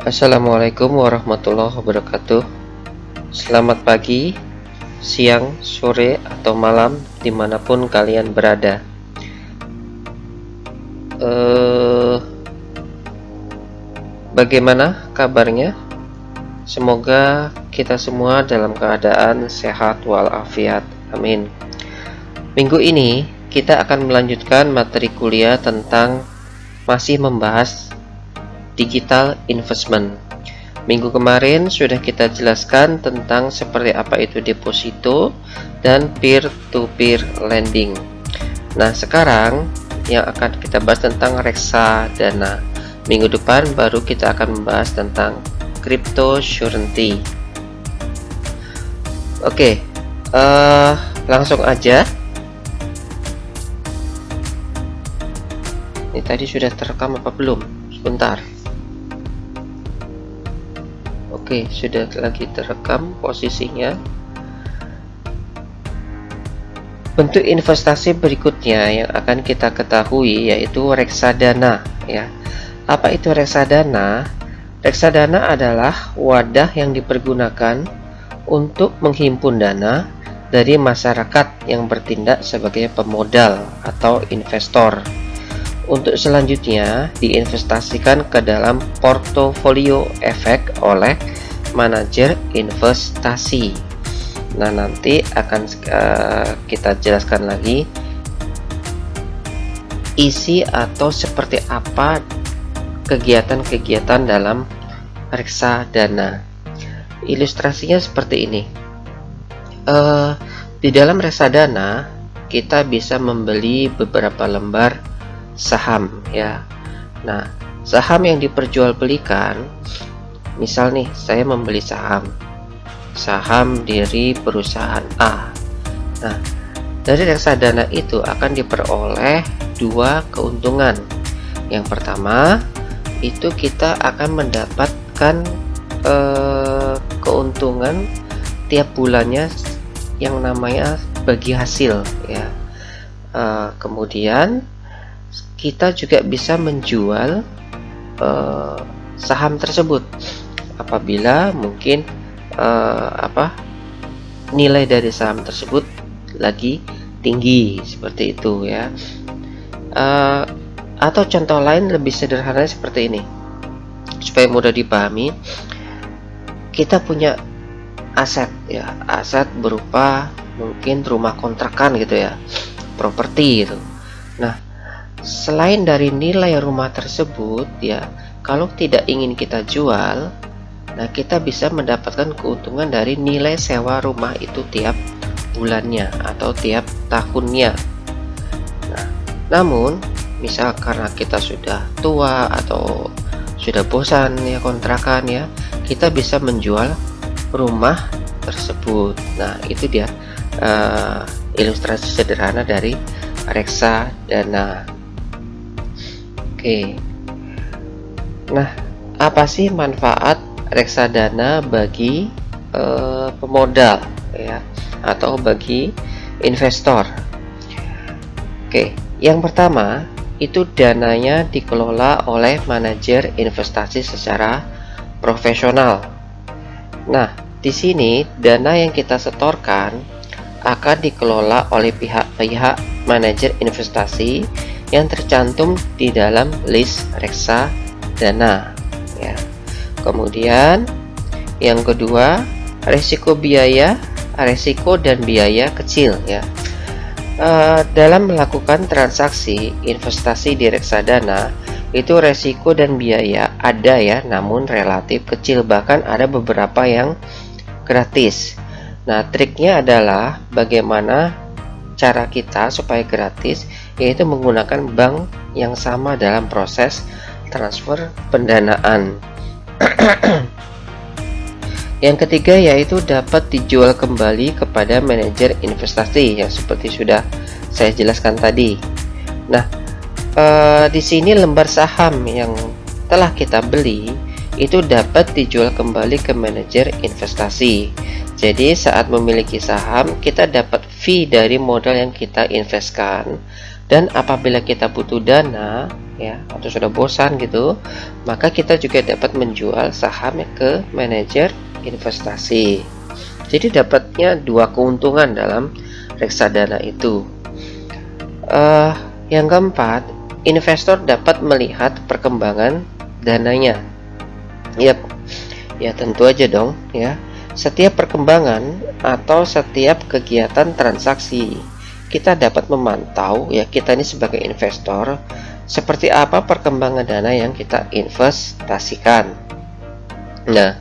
Assalamualaikum warahmatullahi wabarakatuh. Selamat pagi, siang, sore, atau malam dimanapun kalian berada. Bagaimana kabarnya? Semoga kita semua dalam keadaan sehat walafiat. Amin. Minggu ini kita akan melanjutkan materi kuliah tentang masih membahas digital investment. Minggu kemarin sudah kita jelaskan tentang seperti apa itu deposito dan peer-to-peer lending. Nah, sekarang yang akan kita bahas tentang reksadana. Minggu depan baru kita akan membahas tentang cryptocurrency. Oke, langsung aja. Ini tadi sudah terekam apa belum? Sebentar. Oke, sudah lagi terekam posisinya. Bentuk investasi berikutnya yang akan kita ketahui yaitu reksadana, ya. Apa itu reksadana? Reksadana adalah wadah yang dipergunakan untuk menghimpun dana dari masyarakat yang bertindak sebagai pemodal atau investor, untuk selanjutnya diinvestasikan ke dalam portofolio efek oleh manajer investasi. Nah, nanti akan kita jelaskan lagi isi atau seperti apa kegiatan-kegiatan dalam reksadana. Ilustrasinya seperti ini. Di dalam reksadana kita bisa membeli beberapa lembar saham, ya. Nah, saham yang diperjualbelikan, misal nih saya membeli saham dari perusahaan A. Nah, dari reksadana itu akan diperoleh dua keuntungan. Yang pertama, itu kita akan mendapatkan keuntungan tiap bulannya yang namanya bagi hasil, ya. Kemudian kita juga bisa menjual saham tersebut apabila mungkin nilai dari saham tersebut lagi tinggi, seperti itu, ya. Atau contoh lain lebih sederhana seperti ini supaya mudah dipahami. Kita punya aset, ya, aset berupa mungkin rumah kontrakan gitu, ya, properti gitu. Nah, selain dari nilai rumah tersebut, ya, kalau tidak ingin kita jual, nah kita bisa mendapatkan keuntungan dari nilai sewa rumah itu tiap bulannya atau tiap tahunnya. Nah, namun misal karena kita sudah tua atau sudah bosan, ya, kontrakan, ya, kita bisa menjual rumah tersebut. Nah, itu dia ilustrasi sederhana dari reksadana. Oke. Nah, apa sih manfaat reksadana bagi pemodal, ya, atau bagi investor? Oke, yang pertama itu dananya dikelola oleh manajer investasi secara profesional. Nah, di sini dana yang kita setorkan akan dikelola oleh pihak-pihak manajer investasi yang tercantum di dalam list reksadana, ya. Kemudian yang kedua, resiko dan biaya kecil, ya. Dalam melakukan transaksi investasi di reksadana itu resiko dan biaya ada, ya, namun relatif kecil, bahkan ada beberapa yang gratis. Nah, triknya adalah bagaimana cara kita supaya gratis, yaitu menggunakan bank yang sama dalam proses transfer pendanaan. Yang ketiga yaitu dapat dijual kembali kepada manajer investasi, yang seperti sudah saya jelaskan tadi. Nah, di sini lembar saham yang telah kita beli itu dapat dijual kembali ke manajer investasi. Jadi saat memiliki saham, kita dapat fee dari modal yang kita investkan, Dan apabila kita butuh dana ya, atau sudah bosan gitu, maka kita juga dapat menjual sahamnya ke manajer investasi. Jadi dapatnya dua keuntungan dalam reksadana itu. Yang keempat, investor dapat melihat perkembangan dananya. Ya tentu aja dong ya. Setiap perkembangan atau setiap kegiatan transaksi, kita dapat memantau ya, kita ini sebagai investor, seperti apa perkembangan dana yang kita investasikan. Nah,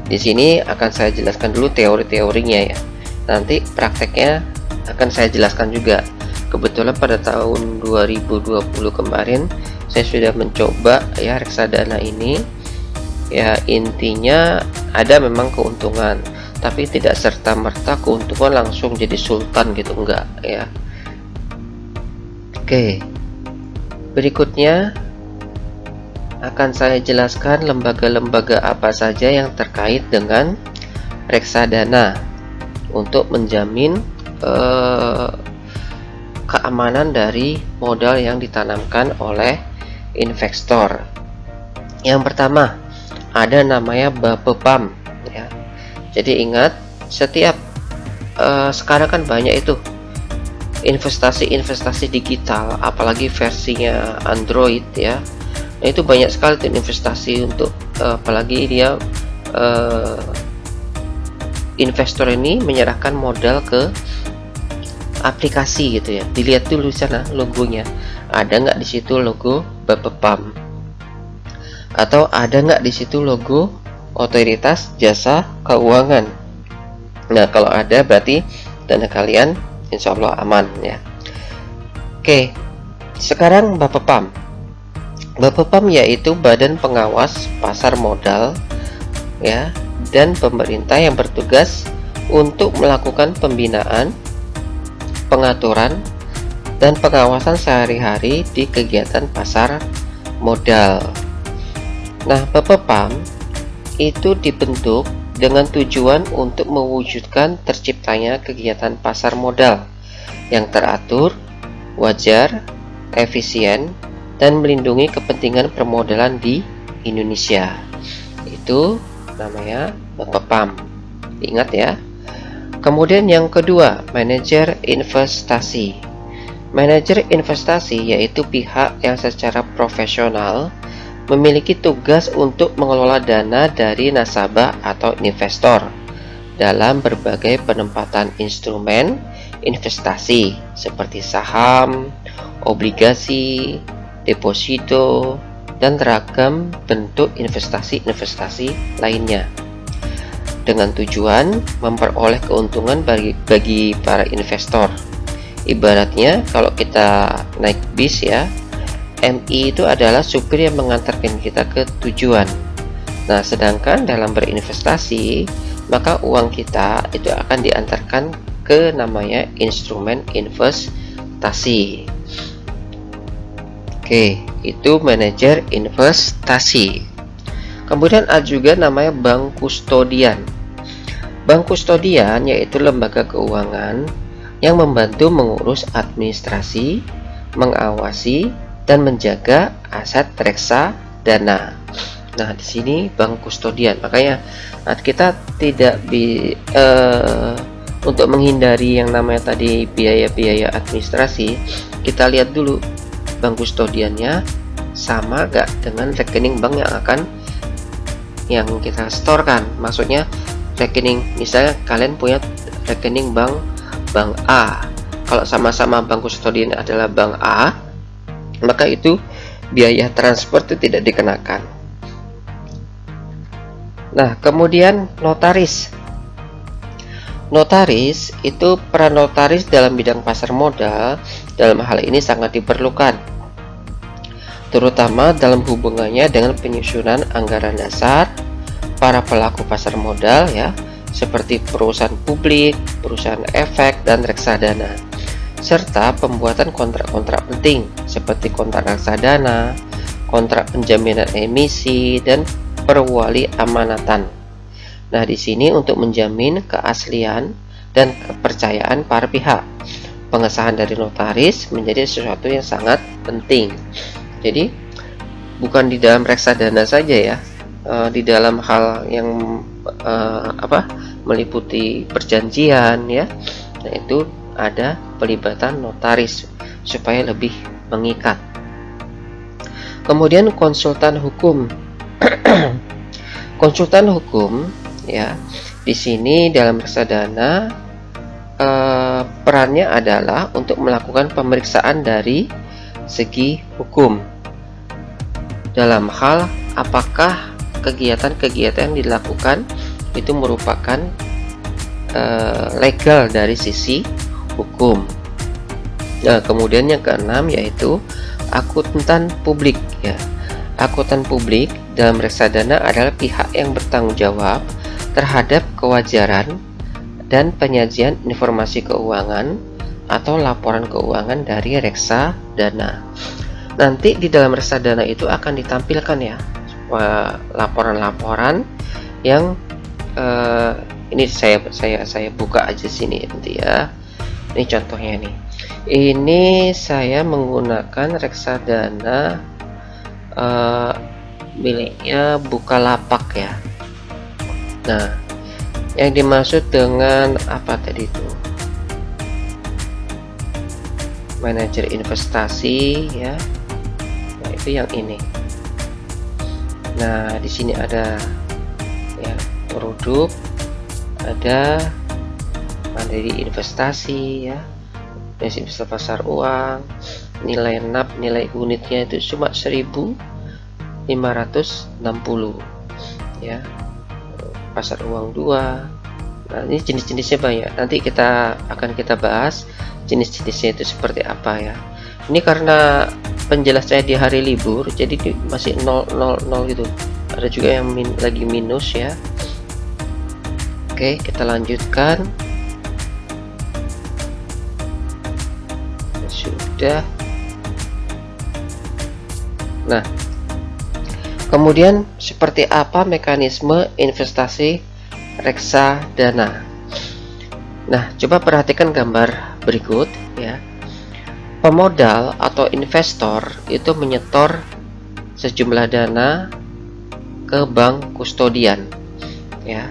di sini akan saya jelaskan dulu teori-teorinya ya. Nanti prakteknya akan saya jelaskan juga. Kebetulan pada tahun 2020 kemarin saya sudah mencoba ya reksadana ini. Ya intinya ada memang keuntungan, tapi tidak serta-merta keuntungan langsung jadi sultan gitu, enggak ya. Oke, berikutnya akan saya jelaskan lembaga-lembaga apa saja yang terkait dengan reksadana untuk menjamin keamanan dari modal yang ditanamkan oleh investor. Yang pertama, ada namanya Bapepam ya. Jadi ingat, setiap sekarang kan banyak itu investasi digital, apalagi versinya Android ya. Nah, itu banyak sekali tuh investasi untuk apalagi dia investor ini menyerahkan modal ke aplikasi gitu ya. Dilihat dulu sana logonya, ada nggak di situ logo Bapepam, atau ada nggak di situ logo Otoritas Jasa Keuangan. Nah, kalau ada berarti dana kalian insya Allah aman ya. Oke, sekarang Bapepam. Bapepam yaitu Badan Pengawas Pasar Modal ya, dan pemerintah yang bertugas untuk melakukan pembinaan, pengaturan, dan pengawasan sehari-hari di kegiatan pasar modal. Nah, Bapepam itu dibentuk dengan tujuan untuk mewujudkan terciptanya kegiatan pasar modal yang teratur, wajar, efisien, dan melindungi kepentingan permodalan di Indonesia. Itu namanya Bapepam. Ingat ya. Kemudian yang kedua, manajer investasi. Manajer investasi yaitu pihak yang secara profesional memiliki tugas untuk mengelola dana dari nasabah atau investor dalam berbagai penempatan instrumen investasi seperti saham, obligasi, deposito, dan ragam bentuk investasi lainnya, dengan tujuan memperoleh keuntungan bagi para investor. Ibaratnya kalau kita naik bis ya, MI itu adalah supir yang mengantarkan kita ke tujuan. Nah, sedangkan dalam berinvestasi, maka uang kita itu akan diantarkan ke namanya instrumen investasi. Oke, itu manajer investasi. Kemudian ada juga namanya bank kustodian. Bank kustodian yaitu lembaga keuangan yang membantu mengurus administrasi, mengawasi, dan menjaga aset reksadana. Nah, di sini bank kustodian. Makanya kita tidak untuk menghindari yang namanya tadi biaya-biaya administrasi, kita lihat dulu bank kustodiannya sama gak dengan rekening bank yang kita setorkan. Maksudnya rekening, misalnya kalian punya rekening bank A, kalau sama-sama bank kustodian adalah bank A, maka itu biaya transfer itu tidak dikenakan. Nah, kemudian notaris. Notaris itu peran notaris dalam bidang pasar modal dalam hal ini sangat diperlukan, terutama dalam hubungannya dengan penyusunan anggaran dasar para pelaku pasar modal ya, seperti perusahaan publik, perusahaan efek, dan reksadana, serta pembuatan kontrak-kontrak penting seperti kontrak reksadana, kontrak penjaminan emisi, dan perwali amanatan. Nah, di sini untuk menjamin keaslian dan kepercayaan para pihak. pengesahan dari notaris menjadi sesuatu yang sangat penting. Jadi bukan di dalam reksadana saja ya, di dalam hal yang meliputi perjanjian ya, nah itu ada pelibatan notaris supaya lebih mengikat. Kemudian konsultan hukum. Konsultan hukum ya, di sini dalam reksadana perannya adalah untuk melakukan pemeriksaan dari segi hukum dalam hal apakah kegiatan-kegiatan yang dilakukan itu merupakan legal dari sisi hukum. Nah, kemudian yang keenam yaitu akuntan publik ya. Akuntan publik dalam reksadana adalah pihak yang bertanggung jawab terhadap kewajaran dan penyajian informasi keuangan atau laporan keuangan dari reksadana. Nanti di dalam reksadana itu akan ditampilkan ya laporan-laporan yang ini saya buka aja sini nanti ya. Ini contohnya nih. Ini saya menggunakan reksadana miliknya Bukalapak ya. Nah, yang dimaksud dengan apa tadi itu? Manajer investasi ya. Nah, itu yang ini. Nah, di sini ada ya produk, ada mandiri investasi ya, investasi pasar uang, nilai NAP, nilai unitnya itu cuma 1.560 ya, pasar uang 2. Nah, ini jenis-jenisnya banyak, nanti kita bahas jenis-jenisnya itu seperti apa ya. Ini karena penjelas saya di hari libur jadi masih 000 gitu, ada juga yang lagi minus ya. Oke, kita lanjutkan. Sudah. Nah, kemudian seperti apa mekanisme investasi reksadana? Nah, coba perhatikan gambar berikut ya. Pemodal atau investor itu menyetor sejumlah dana ke bank kustodian ya.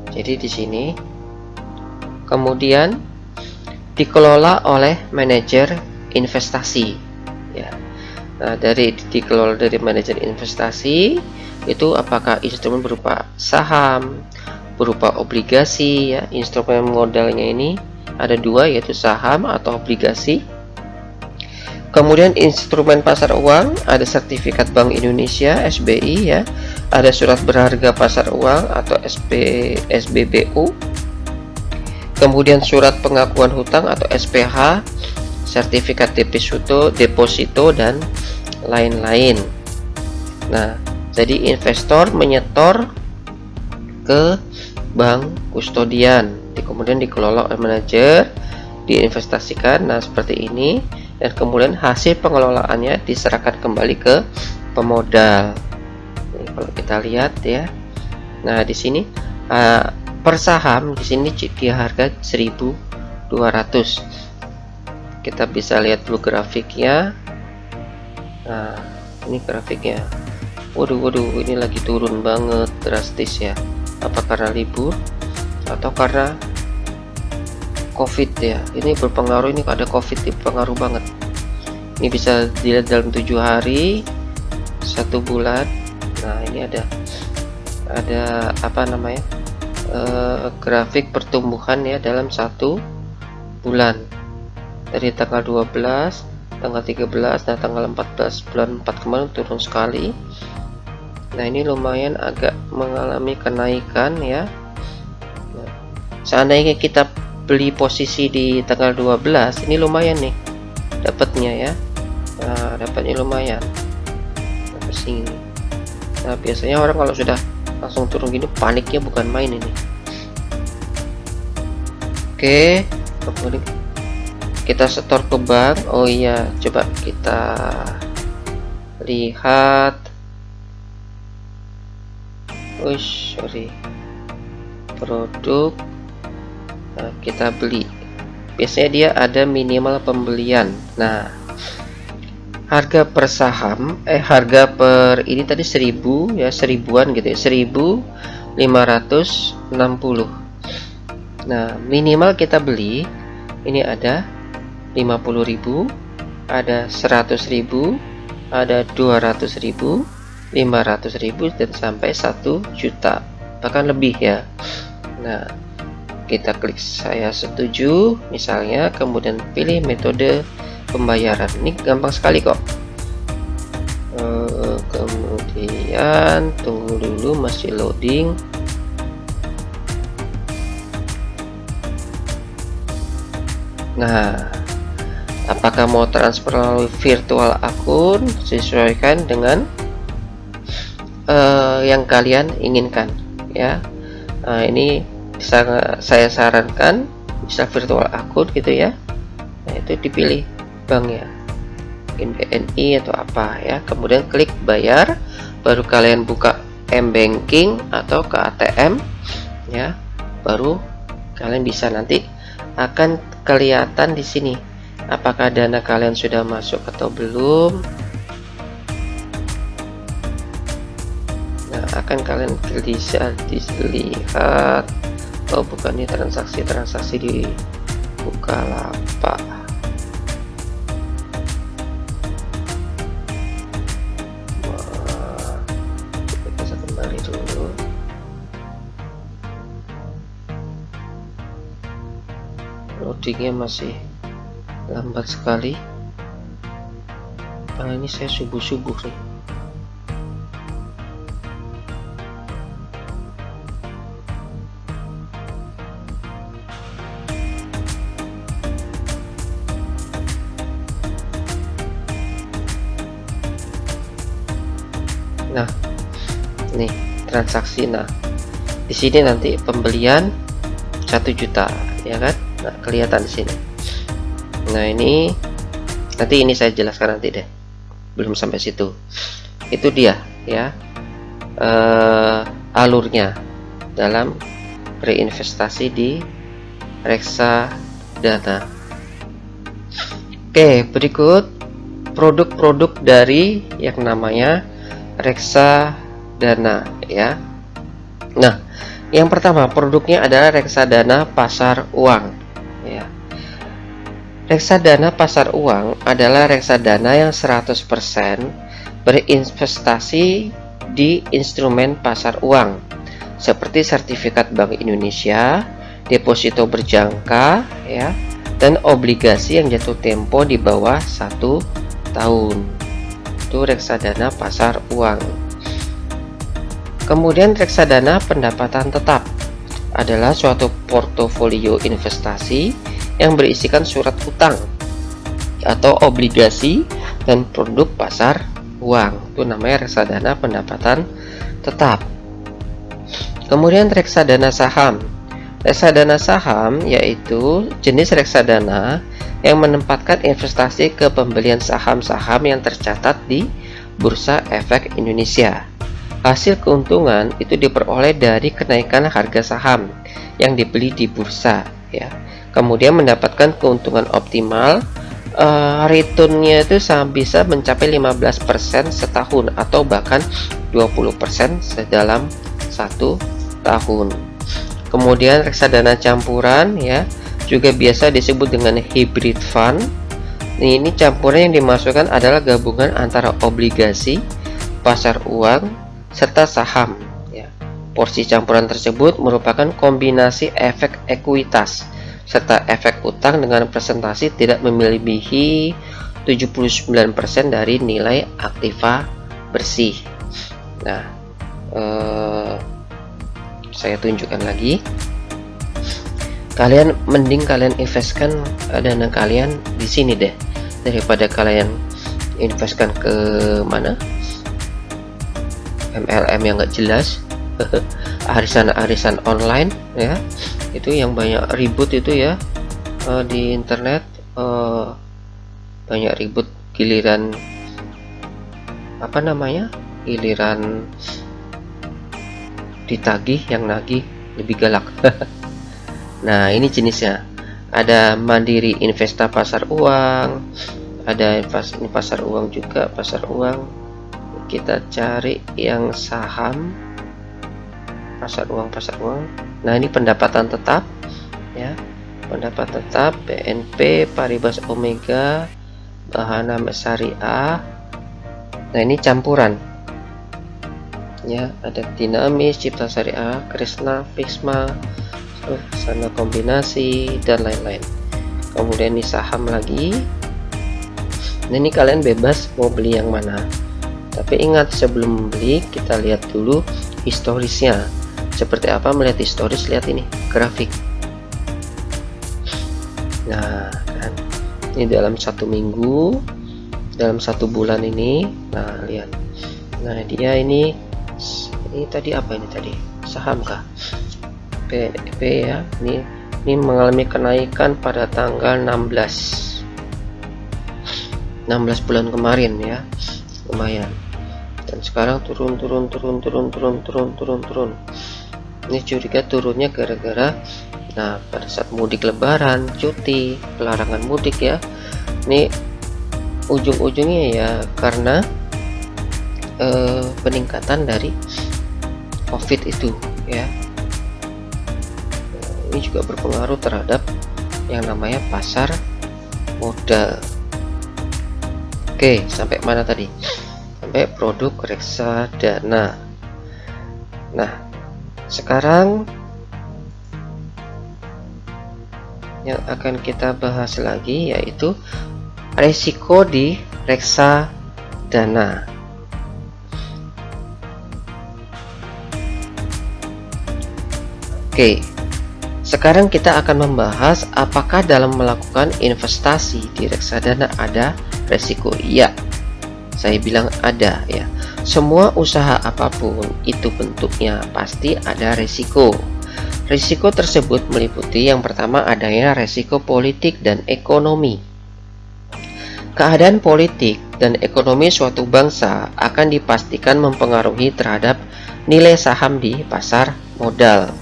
Jadi di sini kemudian dikelola oleh manajer investasi ya. Nah, dikelola dari manajer investasi itu apakah instrumen berupa saham, berupa obligasi ya. Instrumen modalnya ini ada dua, yaitu saham atau obligasi. Kemudian instrumen pasar uang, ada sertifikat Bank Indonesia SBI ya, ada surat berharga pasar uang atau SBBU, kemudian surat pengakuan hutang atau SPH, sertifikat deposito dan lain-lain. Nah, jadi investor menyetor ke bank kustodian, kemudian dikelola oleh manajer, diinvestasikan. Nah, seperti ini. Dan kemudian hasil pengelolaannya diserahkan kembali ke pemodal. Ini kalau kita lihat ya. Nah, di sini per saham di sini di harga 1.200. Kita bisa lihat dulu grafiknya. Nah, ini grafiknya. Waduh, ini lagi turun banget drastis ya. Apa karena libur atau karena COVID ya? Ini berpengaruh, ini ada COVID berpengaruh banget. Ini bisa dilihat dalam 7 hari, 1 bulan. Nah, ini ada apa namanya, grafik pertumbuhan ya dalam 1 bulan, dari tanggal 12, tanggal 13, dan tanggal 14 bulan 4 kemarin turun sekali. Nah, ini lumayan agak mengalami kenaikan ya. Nah, seandainya kita beli posisi di tanggal 12, ini lumayan nih dapatnya ya. Nah, dapatnya lumayan dapat sini. Nah, biasanya orang kalau sudah langsung turun gini paniknya bukan main ini. Oke, kemudian kita setor ke bank. Oh iya, coba kita lihat. Sorry, produk. Nah, kita beli biasanya dia ada minimal pembelian. Nah, harga per saham harga per ini tadi 1000 ya, seribuan gitu ya, 1560. Nah, minimal kita beli ini ada 50.000, ada 100.000, ada 200.000, 500.000, dan sampai 1 juta, bahkan lebih ya. Nah, kita klik saya setuju misalnya, kemudian pilih metode pembayaran. Ini gampang sekali kok. Kemudian tunggu dulu, masih loading. Nah, apakah mau transfer melalui virtual akun, sesuaikan dengan yang kalian inginkan ya. Nah, ini saya sarankan bisa virtual akun gitu ya. Nah, itu dipilih banknya, BNI atau apa ya, kemudian klik bayar, baru kalian buka m-banking atau ke ATM ya, baru kalian bisa, nanti akan kelihatan di sini apakah dana kalian sudah masuk atau belum. Nah, akan kalian bisa dilihat. Oh, bukan, ini transaksi di Bukalapak. Kita bisa kembali dulu. Loadingnya masih lambat sekali. Nah, ini saya subuh-subuh nih. Nah, nih transaksi. Nah, di sini nanti pembelian 1 juta ya kan. Nah, kelihatan di sini. Nah, ini nanti ini saya jelaskan nanti deh, belum sampai situ. Itu dia ya, alurnya dalam berinvestasi di reksadana. Oke, berikut produk-produk dari yang namanya reksadana ya. Nah, yang pertama produknya adalah reksadana pasar uang ya. Reksadana pasar uang adalah reksadana yang 100% berinvestasi di instrumen pasar uang seperti sertifikat Bank Indonesia, deposito berjangka ya, dan obligasi yang jatuh tempo di bawah 1 tahun. Itu reksadana pasar uang. Kemudian reksadana pendapatan tetap adalah suatu portofolio investasi yang berisikan surat utang atau obligasi dan produk pasar uang. Itu namanya reksadana pendapatan tetap. Kemudian reksadana saham. Reksadana saham yaitu jenis reksadana yang menempatkan investasi ke pembelian saham-saham yang tercatat di Bursa Efek Indonesia. Hasil keuntungan itu diperoleh dari kenaikan harga saham yang dibeli di bursa ya. Kemudian mendapatkan keuntungan optimal, returnnya itu bisa mencapai 15% setahun atau bahkan 20% dalam 1 tahun. Kemudian reksadana campuran ya, juga biasa disebut dengan hybrid fund. Ini campuran yang dimasukkan adalah gabungan antara obligasi, pasar uang, serta saham ya. Porsi campuran tersebut merupakan kombinasi efek ekuitas serta efek utang dengan presentasi tidak melebihi 79% dari nilai aktiva bersih. Nah, saya tunjukkan lagi. Mending kalian investkan dana kalian di sini deh, daripada kalian investkan ke mana MLM yang nggak jelas, arisan online ya, itu yang banyak ribut itu ya, di internet banyak ribut, giliran giliran ditagih yang nagih lebih galak. Nah, ini jenisnya. ada Mandiri Investa pasar uang, ada ini pasar uang juga, pasar uang. Kita cari yang saham, pasar uang. Nah, ini pendapatan tetap ya, pendapatan tetap BNP Paribas Omega, Bahana Syariah. Nah, ini campuran ya, ada Dinamis, Cipta Syariah, Krisna, Fixma, sana kombinasi dan lain-lain. Kemudian ini saham lagi. Nah, ini kalian bebas mau beli yang mana, tapi ingat sebelum membeli kita lihat dulu historisnya seperti apa. Melihat historis, lihat ini grafik. Nah kan, ini dalam 1 minggu, dalam 1 bulan ini. Nah lihat, nah dia ini tadi apa, ini tadi saham kah, PNP ya. Ini mengalami kenaikan pada tanggal 16 bulan kemarin ya, lumayan. Dan sekarang turun. Ini curiga turunnya gara-gara nah pada saat mudik lebaran, cuti, pelarangan mudik ya. Ini ujung-ujungnya ya karena peningkatan dari COVID itu ya. Ini juga berpengaruh terhadap yang namanya pasar modal. Oke, sampai mana tadi? Sampai produk reksadana. Nah, sekarang yang akan kita bahas lagi yaitu resiko di reksadana. Oke, sekarang kita akan membahas apakah dalam melakukan investasi di reksadana ada resiko. Iya, saya bilang ada ya. Semua usaha apapun itu bentuknya pasti ada resiko. Risiko tersebut meliputi yang pertama adanya resiko politik dan ekonomi. Keadaan politik dan ekonomi suatu bangsa akan dipastikan mempengaruhi terhadap nilai saham di pasar modal.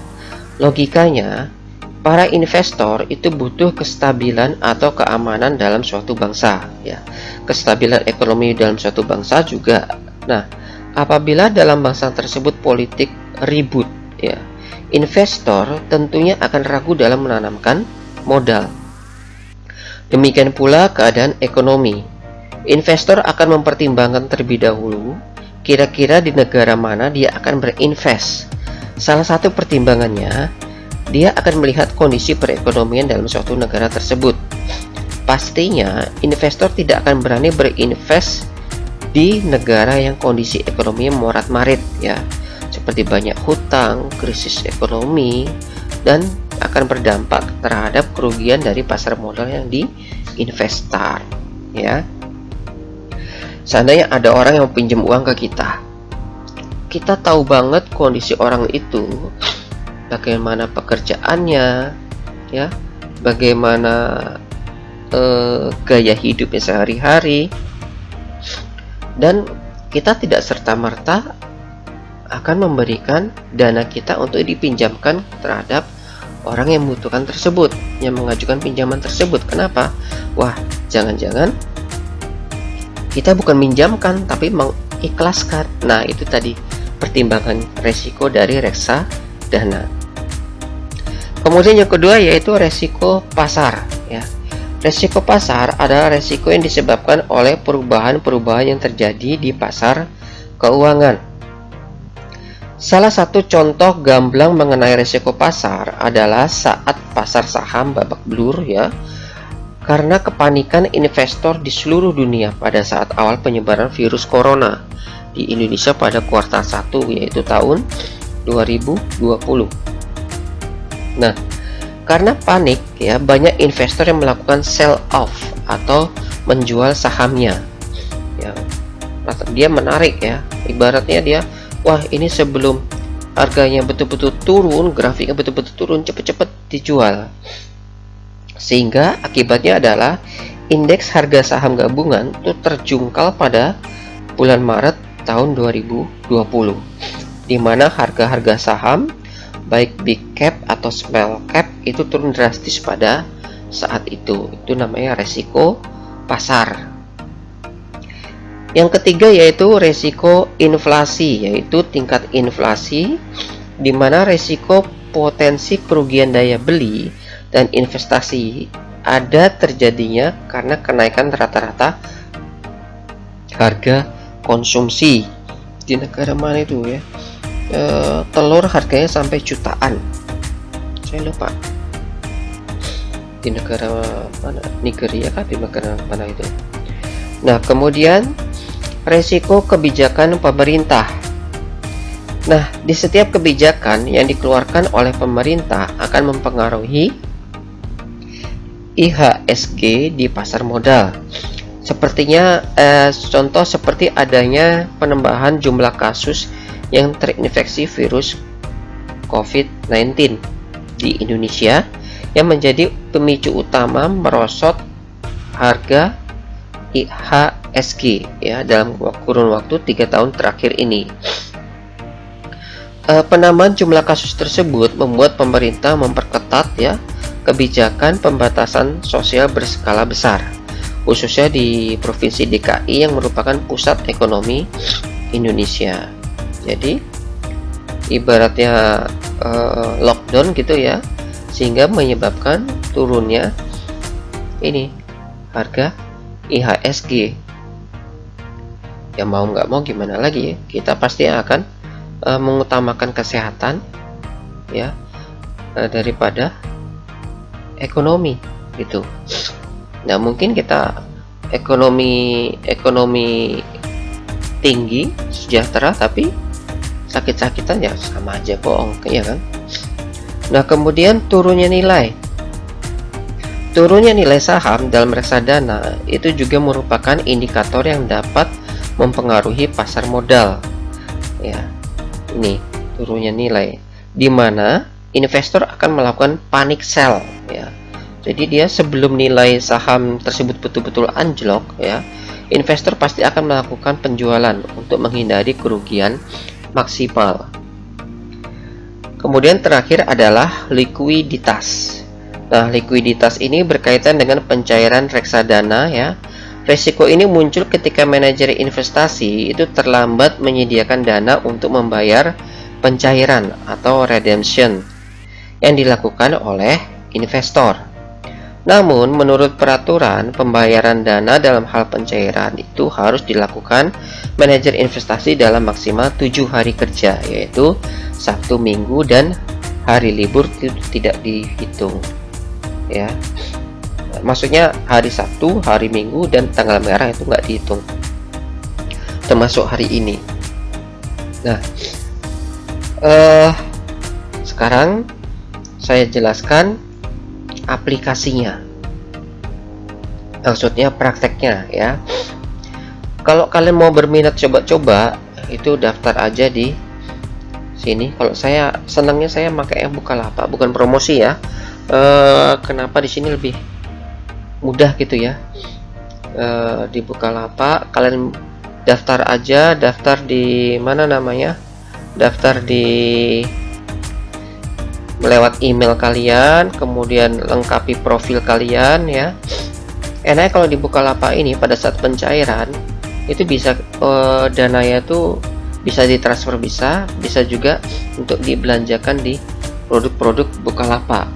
Logikanya, para investor itu butuh kestabilan atau keamanan dalam suatu bangsa ya. Kestabilan ekonomi dalam suatu bangsa juga. Nah, apabila dalam bangsa tersebut politik ribut ya, investor tentunya akan ragu dalam menanamkan modal. Demikian pula keadaan ekonomi. Investor akan mempertimbangkan terlebih dahulu kira-kira di negara mana dia akan berinvest. Salah satu pertimbangannya, dia akan melihat kondisi perekonomian dalam suatu negara tersebut. Pastinya, investor tidak akan berani berinvest di negara yang kondisi ekonomi morat-marit ya, seperti banyak hutang, krisis ekonomi, dan akan berdampak terhadap kerugian dari pasar modal yang diinvestar ya. Seandainya ada orang yang pinjam uang ke kita tahu banget kondisi orang itu, bagaimana pekerjaannya ya, bagaimana gaya hidupnya sehari-hari, dan kita tidak serta-merta akan memberikan dana kita untuk dipinjamkan terhadap orang yang membutuhkan tersebut, yang mengajukan pinjaman tersebut. Kenapa? Wah, jangan-jangan kita bukan minjamkan tapi mengikhlaskan. Nah, itu tadi pertimbangan resiko dari reksadana. Kemudian yang kedua yaitu resiko pasar ya. Resiko pasar adalah resiko yang disebabkan oleh perubahan-perubahan yang terjadi di pasar keuangan. Salah satu contoh gamblang mengenai resiko pasar adalah saat pasar saham babak belur ya, karena kepanikan investor di seluruh dunia pada saat awal penyebaran virus corona di Indonesia pada kuartal 1 yaitu tahun 2020. Nah, karena panik ya, banyak investor yang melakukan sell off atau menjual sahamnya ya. Dia menarik ya, ibaratnya dia, wah ini sebelum harganya betul-betul turun, grafiknya betul-betul turun, cepet-cepet dijual. Sehingga akibatnya adalah indeks harga saham gabungan itu terjungkal pada bulan Maret tahun 2020, di mana harga-harga saham baik big cap atau small cap itu turun drastis pada saat itu namanya resiko pasar. Yang ketiga yaitu resiko inflasi, yaitu tingkat inflasi di mana resiko potensi kerugian daya beli dan investasi ada terjadinya karena kenaikan rata-rata harga konsumsi. Di negara mana itu ya, telur harganya sampai jutaan, saya lupa di negara mana, Nigeria kah, di negara mana itu. Nah, kemudian resiko kebijakan pemerintah. Nah, di setiap kebijakan yang dikeluarkan oleh pemerintah akan mempengaruhi IHSG di pasar modal. Sepertinya contoh seperti adanya penambahan jumlah kasus yang terinfeksi virus COVID-19 di Indonesia yang menjadi pemicu utama merosot harga IHSG ya dalam kurun waktu 3 tahun terakhir ini. Penambahan jumlah kasus tersebut membuat pemerintah memperketat ya kebijakan pembatasan sosial berskala besar, khususnya di Provinsi DKI yang merupakan pusat ekonomi Indonesia. Jadi ibaratnya lockdown gitu ya, sehingga menyebabkan turunnya ini harga IHSG. Ya mau nggak mau gimana lagi ya, kita pasti akan mengutamakan kesehatan ya daripada ekonomi gitu. Nah, mungkin kita ekonomi tinggi, sejahtera, tapi sakit-sakitan ya sama aja bohong, ya kan? Nah, kemudian turunnya nilai saham dalam reksadana itu juga merupakan indikator yang dapat mempengaruhi pasar modal. Ya, ini turunnya nilai, di mana investor akan melakukan panic sell ya. Jadi dia sebelum nilai saham tersebut betul-betul anjlok ya, investor pasti akan melakukan penjualan untuk menghindari kerugian maksimal. Kemudian terakhir adalah likuiditas. Nah, likuiditas ini berkaitan dengan pencairan reksadana ya. Resiko ini muncul ketika manajer investasi itu terlambat menyediakan dana untuk membayar pencairan atau redemption yang dilakukan oleh investor. Namun, menurut peraturan, pembayaran dana dalam hal pencairan itu harus dilakukan manajer investasi dalam maksimal 7 hari kerja, yaitu Sabtu, Minggu, dan hari libur itu tidak dihitung. Ya, maksudnya hari Sabtu, hari Minggu, dan tanggal merah itu nggak dihitung, termasuk hari ini. Nah, sekarang saya jelaskan aplikasinya, maksudnya prakteknya ya. Kalau kalian mau berminat coba-coba, itu daftar aja di sini. Kalau saya senangnya saya pakai Bukalapak, bukan promosi ya. Kenapa di sini lebih mudah gitu ya? Di Bukalapak kalian daftar aja, daftar di mana namanya? Daftar di lewat email kalian, kemudian lengkapi profil kalian ya. Enaknya kalau di Bukalapak ini pada saat pencairan itu bisa dananya tuh bisa ditransfer, bisa juga untuk dibelanjakan di produk-produk Bukalapak.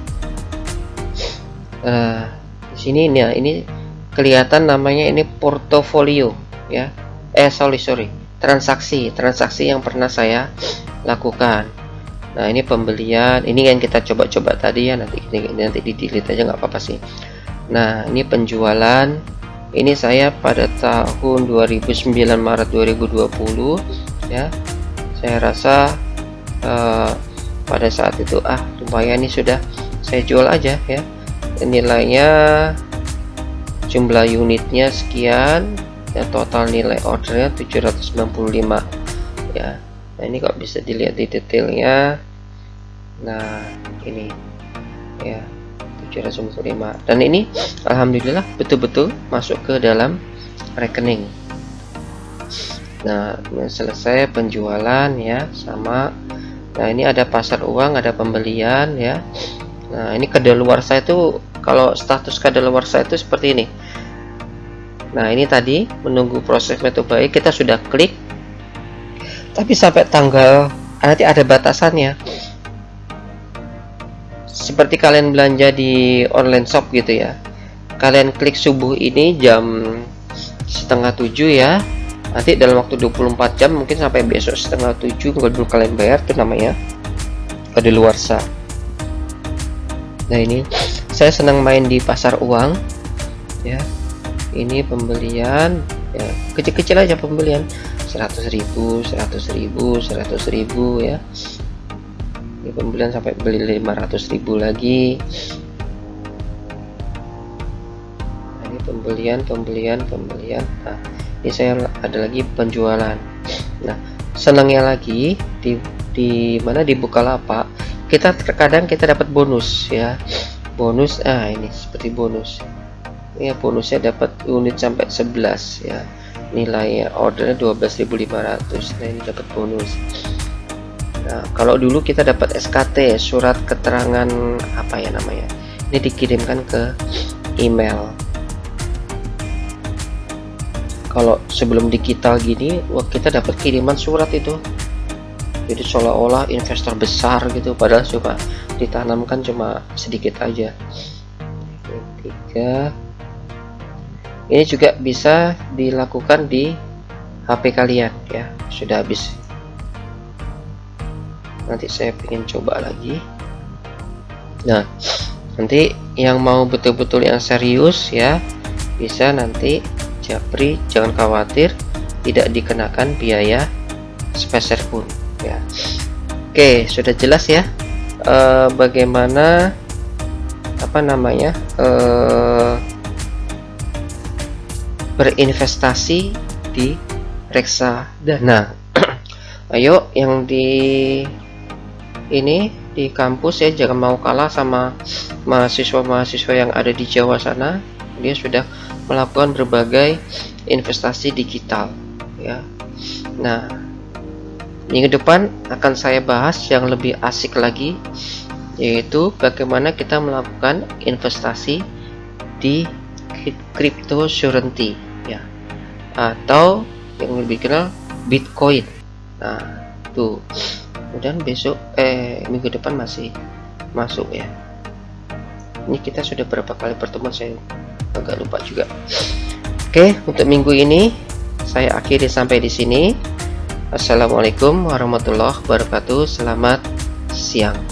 Di sini ya, ini kelihatan namanya ini portofolio ya. Sorry, transaksi yang pernah saya lakukan. Nah, ini pembelian, ini yang kita coba-coba tadi ya, nanti di delete aja nggak apa-apa sih. Nah, ini penjualan, ini saya pada tahun 2009 Maret 2020 ya. Saya rasa pada saat itu lumayan, ini sudah saya jual aja ya. Nilainya, jumlah unitnya sekian ya, total nilai ordernya 795 ya. Nah, ini kok bisa dilihat di detailnya. Nah, ini ya 795, dan ini alhamdulillah betul-betul masuk ke dalam rekening. Nah, selesai penjualan ya, sama. Nah, ini ada pasar uang, ada pembelian ya. Nah, ini kedaluarsa itu Kalau status kadaluarsa itu seperti ini. Nah, ini tadi menunggu proses metode baik, kita sudah klik, tapi sampai tanggal nanti ada batasannya. Seperti kalian belanja di online shop gitu ya, kalian klik subuh ini jam setengah 7 ya, nanti dalam waktu 24 jam mungkin sampai besok setengah 7 baru kalian bayar, itu namanya kadaluarsa. Nah, ini saya senang main di pasar uang ya. Ini pembelian ya, kecil-kecil aja pembelian 100.000, 100.000, 100.000 ya. Ini pembelian sampai beli 500.000 lagi. Nah, ini pembelian. Nah, ini saya ada lagi penjualan. Nah, senangnya lagi di mana di Bukalapak kita terkadang kita dapat bonus ya. Bonus, ini seperti bonus ya, bonusnya dapat unit sampai 11 ya, nilai ordernya 12.500. Nah, ini dapat bonus. Nah, kalau dulu kita dapat SKT, surat keterangan apa ya namanya, ini dikirimkan ke email. Kalau sebelum digital gini, wah, kita dapat kiriman surat itu, jadi seolah-olah investor besar gitu, padahal cuma ditanamkan cuma sedikit aja. Tiga. Ini juga bisa dilakukan di HP kalian ya. Sudah habis, nanti saya ingin coba lagi. Nah, nanti yang mau betul-betul yang serius ya, bisa nanti japri, jangan khawatir, tidak dikenakan biaya sepeser pun ya. Oke, sudah jelas ya bagaimana apa namanya berinvestasi di reksadana. Ayo yang di kampus ya, jangan mau kalah sama mahasiswa-mahasiswa yang ada di Jawa sana. Dia sudah melakukan berbagai investasi digital ya. Nah, minggu depan akan saya bahas yang lebih asik lagi, yaitu bagaimana kita melakukan investasi di cryptocurrency ya, atau yang lebih kenal Bitcoin. Nah, tuh kemudian besok minggu depan masih masuk ya. Ini kita sudah berapa kali pertemuan, saya agak lupa juga. Oke, untuk minggu ini saya akhiri sampai di sini. Assalamualaikum warahmatullahi wabarakatuh. Selamat siang.